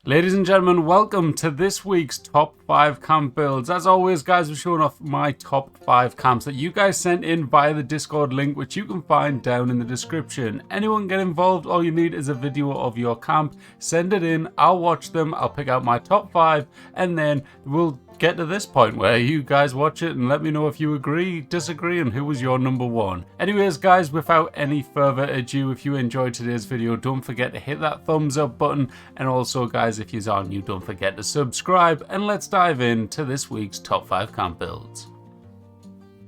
Ladies and gentlemen, welcome to this week's top 5 camp builds. As always, guys, we're showing off my top 5 camps that you guys sent in via the Discord link, which you can find down in the description. Anyone get involved, all you need is a video of your camp. Send it in, I'll watch them, I'll pick out my top 5, and then we'll get to this point where you guys watch it and let me know if you agree, disagree, and who was your number 1. Anyways, guys, without any further ado, if you enjoyed today's video, don't forget to hit that thumbs up button, and also, guys, if you're new, don't forget to subscribe, and let's dive into this week's top 5 camp builds.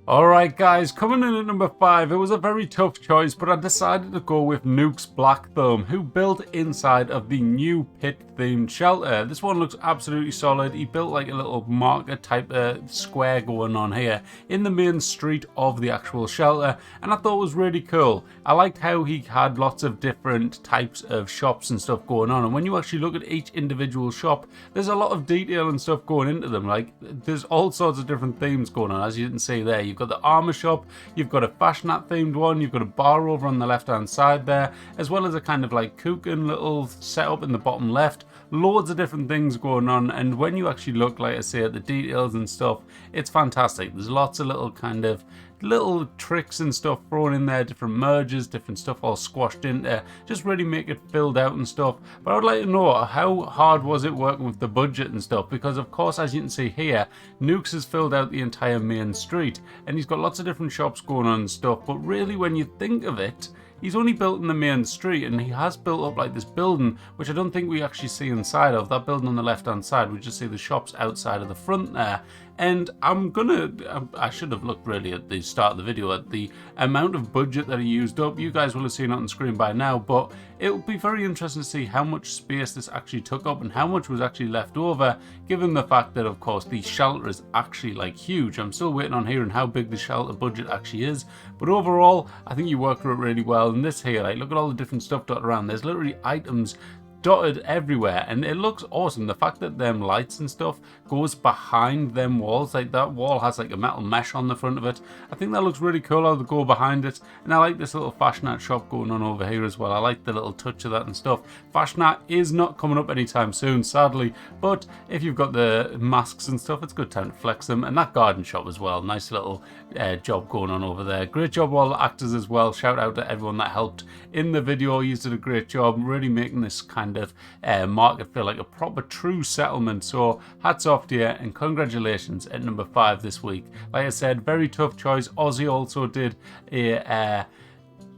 Alright guys, coming in at number 5, it was a very tough choice, but I decided to go with Nuke's Black Thumb, who built inside of the new pit themed shelter. This one looks absolutely solid. He built like a little marker type of square going on here in the main street of the actual shelter, and I thought it was really cool. I liked how he had lots of different types of shops and stuff going on, and when you actually look at each individual shop, there's a lot of detail and stuff going into them. Like, there's all sorts of different themes going on, as you can see there. You've got the armor shop, you've got a fashionat themed one, you've got a bar over on the left hand side there, as well as a kind of like cooking little setup in the bottom left. Loads of different things going on, and when you actually look, like I say, at the details and stuff, it's fantastic. There's lots of little kind of little tricks and stuff thrown in there, different merges, different stuff all squashed in there, just really make it filled out and stuff. But I would like to know, how hard was it working with the budget and stuff? Because of course, as you can see here, Nukes has filled out the entire main street, and he's got lots of different shops going on and stuff, but really when you think of it, he's only built in the main street, and he has built up like this building, which I don't think we actually see inside of. That building on the left hand side, we just see the shops outside of the front there. And I should have looked really at the start of the video at the amount of budget that he used up. You guys will have seen it on the screen by now, but it'll be very interesting to see how much space this actually took up and how much was actually left over, given the fact that, of course, the shelter is actually like huge. I'm still waiting on hearing how big the shelter budget actually is, but overall, I think you worked through it really well. And this here, like, look at all the different stuff dotted around. There's literally items dotted everywhere, and it looks awesome. The fact that them lights and stuff goes behind them walls, like that wall has like a metal mesh on the front of it. I think that looks really cool how they go behind it, and I like this little fashionat shop going on over here as well. I like the little touch of that and stuff. Fashionat is not coming up anytime soon, sadly, but if you've got the masks and stuff, it's a good time to flex them. And that garden shop as well, nice little job going on over there. Great job all the actors as well. Shout out to everyone that helped in the video. You did a great job really making this kind of market feel like a proper true settlement. So hats off to you, and congratulations at number 5 this week. Like I said, very tough choice. Ozzy also did a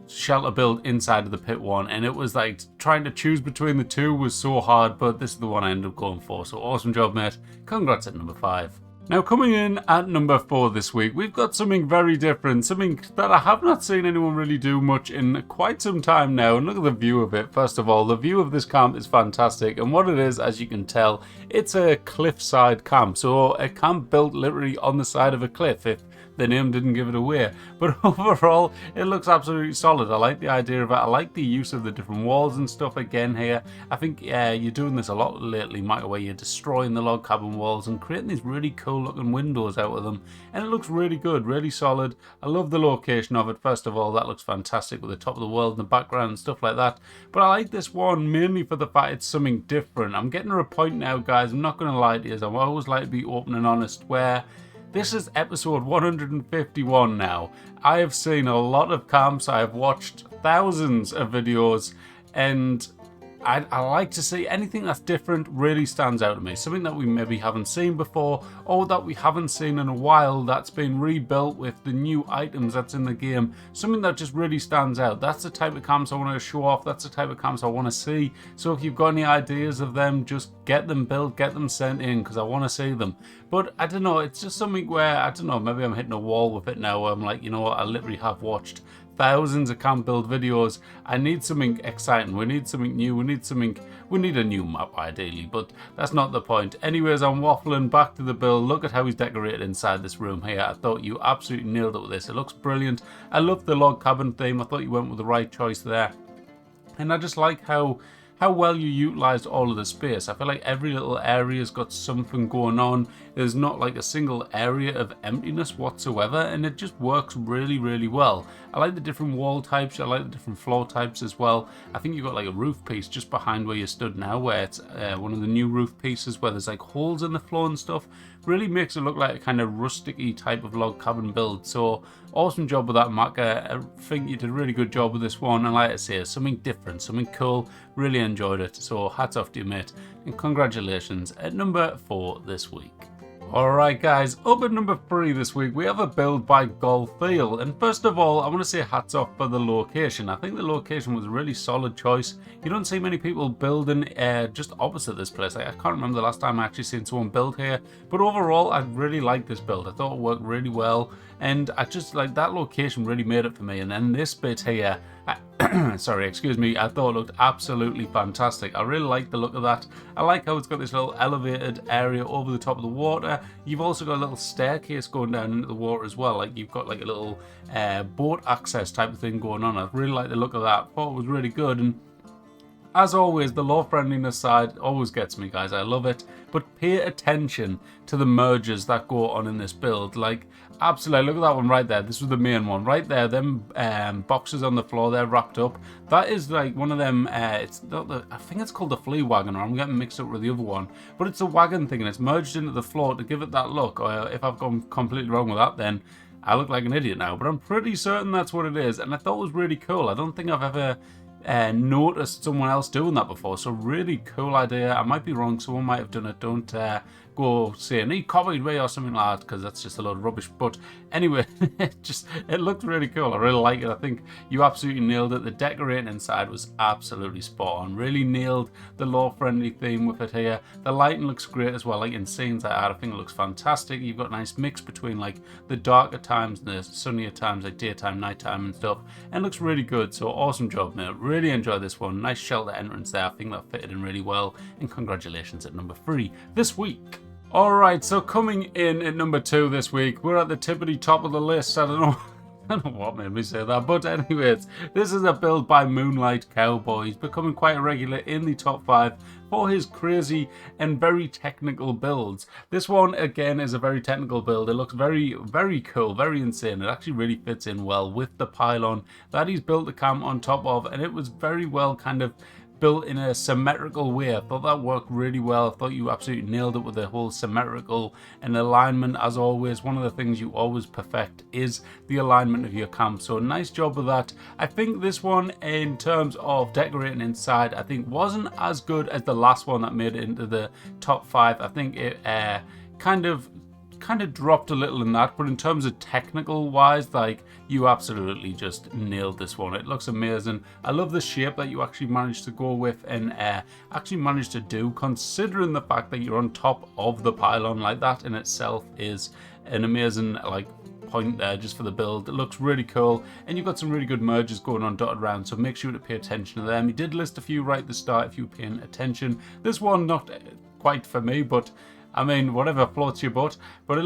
shelter build inside of the pit one, and it was like trying to choose between the two was so hard, but this is the one I ended up going for. So awesome job, mate. Congrats at number 5. Now, coming in at number 4 this week, we've got something very different, something that I have not seen anyone really do much in quite some time now. And look at the view of it. First of all, the view of this camp is fantastic, and what it is, as you can tell, it's a cliffside camp. So a camp built literally on the side of a cliff, if the name didn't give it away. But overall, it looks absolutely solid. I like the idea of it. I like the use of the different walls and stuff again here. I think you're doing this a lot lately, Mike, where you're destroying the log cabin walls and creating these really cool looking windows out of them. And it looks really good, really solid. I love the location of it. First of all, that looks fantastic with the top of the world in the background and stuff like that. But I like this one mainly for the fact it's something different. I'm getting to a point now, guys, I'm not going to lie to you, I always like to be open and honest, where this is episode 151 now. I have seen a lot of camps, I have watched thousands of videos, and I like to see anything that's different really stands out to me. Something that we maybe haven't seen before, or that we haven't seen in a while, that's been rebuilt with the new items that's in the game. Something that just really stands out. That's the type of camps I want to show off. That's the type of camps I want to see. So if you've got any ideas of them, just get them built, get them sent in, because I want to see them. But I don't know, it's just something where, I don't know, maybe I'm hitting a wall with it now, where I'm like, you know what, I literally have watched thousands of camp build videos. I need something exciting. We need something new. We need a new map ideally, but that's not the point. Anyways, I'm waffling. Back to the build. Look at how he's decorated inside this room here. I thought you absolutely nailed it with this. It looks brilliant. I love the log cabin theme. I thought you went with the right choice there. And I just like how how well you utilized all of the space. I feel like every little area's got something going on. There's not like a single area of emptiness whatsoever, and it just works really, really well. I like the different wall types. I like the different floor types as well. I think you've got like a roof piece just behind where you stood now, where it's one of the new roof pieces where there's like holes in the floor and stuff. Really makes it look like a kind of rustic-y type of log cabin build. So awesome job with that, Macca. I think you did a really good job with this one, and like I say, something different, something cool. Really enjoyed it, so hats off to you, mate, and congratulations at number 4 this week. Alright guys, up at number 3 this week we have a build by Golfield, and first of all I want to say hats off for the location. I think the location was a really solid choice. You don't see many people building just opposite this place. I can't remember the last time I actually seen someone build here, but overall I really liked this build. I thought it worked really well, and I just like that location really made it for me. And then this bit here, sorry, excuse me, I thought it looked absolutely fantastic. I really like the look of that. I like how it's got this little elevated area over the top of the water. You've also got a little staircase going down into the water as well. Like you've got like a little boat access type of thing going on. I really like the look of that. Thought it was really good. And as always, the low friendliness side always gets me, guys. I love it. But pay attention to the mergers that go on in this build. Like, absolutely, look at that one right there. This was the main one right there. Them boxes on the floor, they're wrapped up. That is like one of them. I think it's called the flea wagon, or I'm getting mixed up with the other one. But it's a wagon thing, and it's merged into the floor to give it that look. Or if I've gone completely wrong with that, then I look like an idiot now. But I'm pretty certain that's what it is, and I thought it was really cool. I don't think I've ever noticed someone else doing that before, so really cool idea. I might be wrong, someone might have done it. Don't go saying he copied me or something like that, because that's just a load of rubbish. But anyway, it looked really cool. I really like it. I think you absolutely nailed it. The decorating inside was absolutely spot on. Really nailed the law friendly theme with it here. The lighting looks great as well, like in scenes like that. I think it looks fantastic. You've got a nice mix between like the darker times and the sunnier times, like daytime, nighttime and stuff, and it looks really good. So awesome job, mate. Really enjoyed this one. Nice shelter entrance there. I think that fitted in really well, and congratulations at number 3 this week. Alright, so coming in at number 2 this week, we're at the tippity top of the list. I don't know what made me say that, but anyways, this is a build by Moonlight Cowboy. He's becoming quite a regular in the top 5 for his crazy and very technical builds. This one again is a very technical build. It looks very, very cool, very insane. It actually really fits in well with the pylon that he's built the camp on top of, and it was very well kind of built in a symmetrical way. I thought that worked really well. I thought you absolutely nailed it with the whole symmetrical and alignment. As always, one of the things you always perfect is the alignment of your camp, so nice job with that. I think this one, in terms of decorating inside, I think wasn't as good as the last one that made it into the top 5. I think it kind of dropped a little in that, but in terms of technical wise, like, you absolutely just nailed this one. It looks amazing. I love the shape that you actually managed to go with and actually managed to do, considering the fact that you're on top of the pylon. Like, that in itself is an amazing like point there just for the build. It looks really cool, and you've got some really good merges going on dotted around, so make sure to pay attention to them. He did list a few right at the start if you were paying attention. This one not quite for me, but I mean, whatever floats your boat. But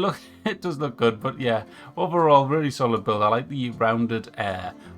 it does look good. But yeah, overall, really solid build. I like the rounded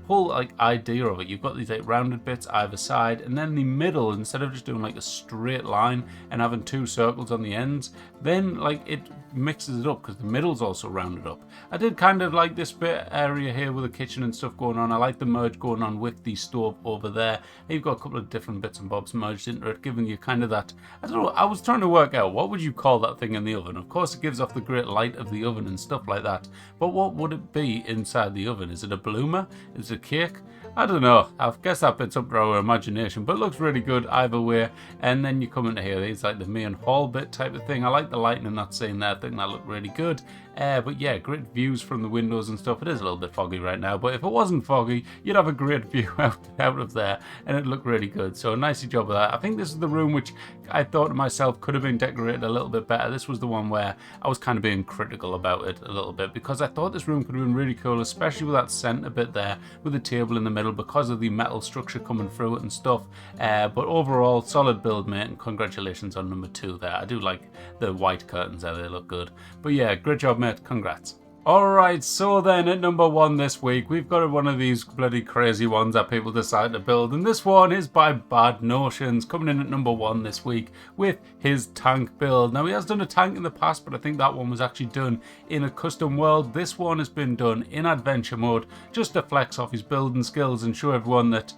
whole like idea of it. You've got these like rounded bits either side, and then the middle, instead of just doing like a straight line and having 2 circles on the ends, then like it mixes it up because the middle's also rounded up. I did kind of like this bit area here with the kitchen and stuff going on. I like the merge going on with the stove over there. You've got a couple of different bits and bobs merged into it, giving you kind of that, I don't know, I was trying to work out what would you call that thing in the oven. Of course it gives off the great light of the oven and stuff like that, but what would it be inside the oven? Is it a bloomer? Is it a cake? I don't know. I guess that bit's up to our imagination, but it looks really good either way. And then you come into here, it's like the main hall bit type of thing. I like the lighting in that scene there. I think that looked really good. But yeah, great views from the windows and stuff. It is a little bit foggy right now, but if it wasn't foggy, you'd have a great view out of there, and it looked really good. So nicely job of that. I think this is the room which I thought to myself could have been decorated a little bit better. This was the one where I was kind of being critical about it a little bit, because I thought this room could have been really cool, especially with that center bit there with the table in the middle, because of the metal structure coming through it and stuff. But overall, solid build, mate, and congratulations on number 2 there. I do like the white curtains there, they look good. But yeah, great job, mate. Congrats. Alright, so then at number 1 this week, we've got one of these bloody crazy ones that people decide to build, and this one is by Bad Notions, coming in at number 1 this week with his tank build. Now, he has done a tank in the past, but I think that one was actually done in a custom world. This one has been done in adventure mode, just to flex off his building skills and show everyone that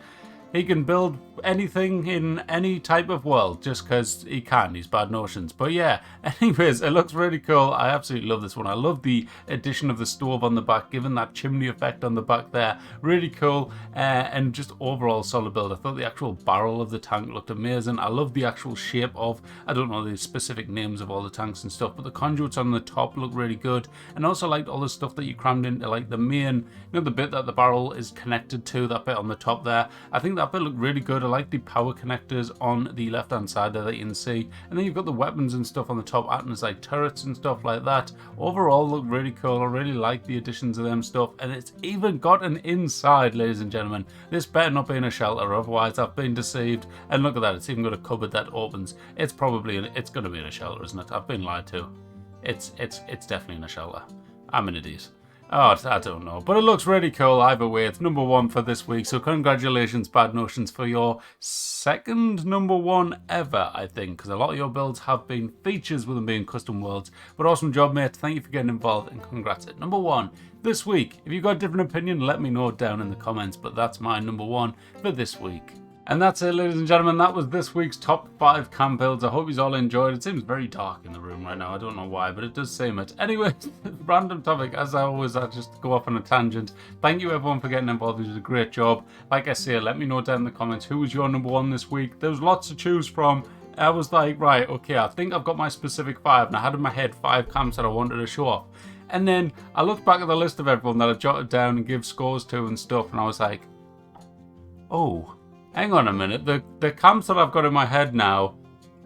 he can build anything in any type of world just because he can. He's Bad Notions. But yeah, anyways, it looks really cool. I absolutely love this one. I love the addition of the stove on the back, giving that chimney effect on the back there. Really cool, and just overall solid build. I thought the actual barrel of the tank looked amazing. I love the actual shape of, I don't know the specific names of all the tanks and stuff, but the conduits on the top look really good. And I also liked all the stuff that you crammed into like the main, you know, the bit that the barrel is connected to, that bit on the top there. I think that bit looked really good. I like the power connectors on the left hand side there that you can see, and then you've got the weapons and stuff on the top acting as like turrets and stuff like that. Overall look really cool. I really like the additions of them stuff, and it's even got an inside, ladies and gentlemen. This better not be in a shelter, otherwise I've been deceived. And look at that, it's even got a cupboard that opens. It's going to be in a shelter, isn't it? I've been lied to. It's definitely in a shelter. I'm an idiot. Oh, I don't know, but it looks really cool either way. It's number 1 for this week, so congratulations, Bad Notions, for your second number 1 ever, I think, because a lot of your builds have been features with them being custom worlds. But awesome job, mate. Thank you for getting involved, and congrats at number 1 this week. If you've got a different opinion, let me know down in the comments, but that's my number 1 for this week. And that's it, ladies and gentlemen. That was this week's top 5 camp builds. I hope you all enjoyed. It seems very dark in the room right now. I don't know why, but it does seem it. Anyway, random topic. As I always, I just go off on a tangent. Thank you, everyone, for getting involved. You did a great job. Like I say, let me know down in the comments who was your number 1 this week. There was lots to choose from. I was like, right, okay, I think I've got my specific 5. And I had in my head 5 camps that I wanted to show off. And then I looked back at the list of everyone that I jotted down and give scores to and stuff. And I was like, oh, hang on a minute, the camps that I've got in my head now,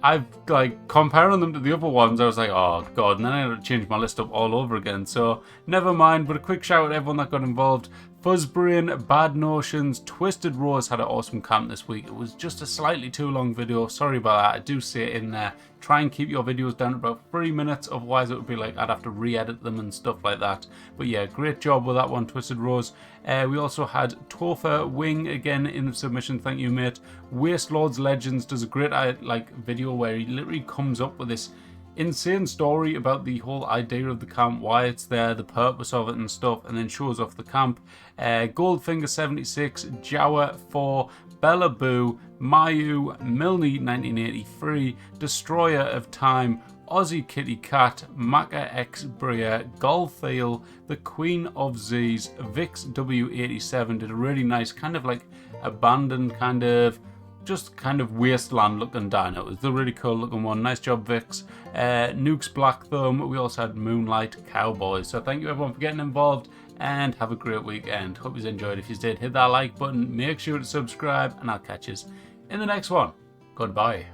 I've like comparing them to the other ones, I was like, oh god, and then I had to change my list up all over again. So never mind, but a quick shout out to everyone that got involved. Fuzzbrain, Bad Notions, Twisted Rose had an awesome camp this week. It was just a slightly too long video, sorry about that. I do see it in there. Try and keep your videos down to about 3 minutes, otherwise it would be like I'd have to re-edit them and stuff like that. But yeah, great job with that one, Twisted Rose. We also had Topher Wing again in the submission, thank you mate. Wastelords Legends does a great video where he literally comes up with this insane story about the whole idea of the camp, why it's there, the purpose of it and stuff, and then shows off the camp. Goldfinger 76, Jawa 4, Bella Boo, Mayu, Milne 1983, Destroyer of Time, Aussie Kitty Cat, Maka X Bria, Golfeel, the Queen of Z's, Vix W87 did a really nice kind of like abandoned kind of wasteland looking dino. It was a really cool looking one. Nice job, Vix. Nukes Black Thumb. We also had Moonlight Cowboys. So thank you everyone for getting involved, and have a great weekend. Hope you enjoyed. If you did, hit that like button, make sure to subscribe, and I'll catch you in the next one. Goodbye.